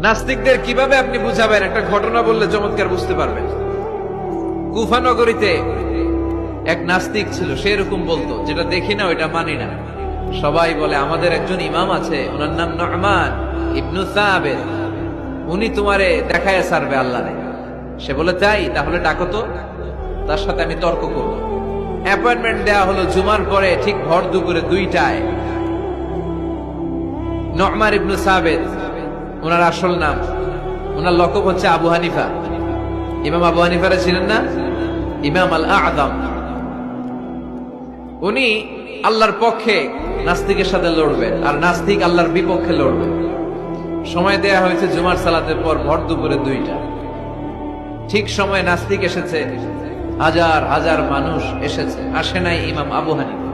নাস্তিকদের কিভাবে আপনি বুঝাবেন? একটা ঘটনা বললে চমৎকার বুঝতে পারবেন। কুফা নগরীতে এক নাস্তিক ছিল, সে এরকম বলতো, যেটা দেখি না ওইটা মানি না। সবাই বলে আমাদের একজন ইমাম আছে, ওনার নাম নু'মান ইবনু সাবিত, উনি তোমারে দেখায় ছাড়বে আল্লাহরে। সে বলে তাই, তাহলে ডাকো তো, তার সাথে আমি তর্ক করব। অ্যাপয়েন্টমেন্ট দেওয়া হলো জুমার পরে ঠিক ভর দুপুরে 2টায়। নু'মান ইবনু সাবিত ওনার আসল নাম, ওনার লকব হচ্ছে আবু হানিফা। ইমাম আবু হানিফারে ছিলেন না? ইমাম আল আযম। উনি আল্লাহর পক্ষে নাস্তিকের সাথে লড়বেন, আর নাস্তিক আল্লাহর বিপক্ষে লড়বে। সময় দেয়া হয়েছে জুমার সালাতের পর ভর দুপুরে 2টা। ঠিক সময় নাস্তিক এসেছে, হাজার হাজার মানুষ এসেছে, আসে নাই ইমাম আবু হানিফা।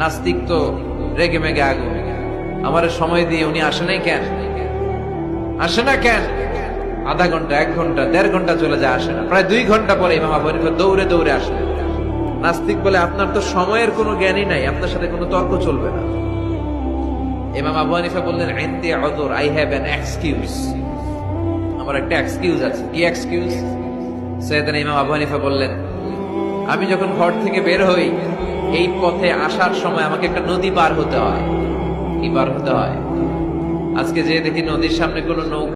নাস্তিক তো রেগে মেগে আগুন, আমার সময় দিয়ে উনি আসে নাই কেন, আসে না কেন? আধা ঘন্টা, 1 ঘন্টা, 1.5 ঘন্টা চলে যায়, আসে না। প্রায় 2 ঘন্টা পরে ইমাম আবু হানিফা দৌড়ে দৌড়ে আসলেন। নাস্তিক বলে আপনার তো সময়ের কোনো জ্ঞানই নাই, আপনার সাথে কোনো তর্ক চলবে না। ইমাম আবু হানিফা বললেন ইনদি উযর, আই হ্যাভ অ্যান এক্সকিউজ, আমার একটা এক্সকিউজ আছে। কি এক্সকিউজ? সাইয়েদনা ইমাম আবু হানিফা বললেন, আমি যখন ঘর থেকে বের হই, এই পথে আসার সময় আমাকে একটা নদী পার হতে হয়। কি পার হতে হয়? আজকে যে দেখি নদীর সামনে কোনো নৌকা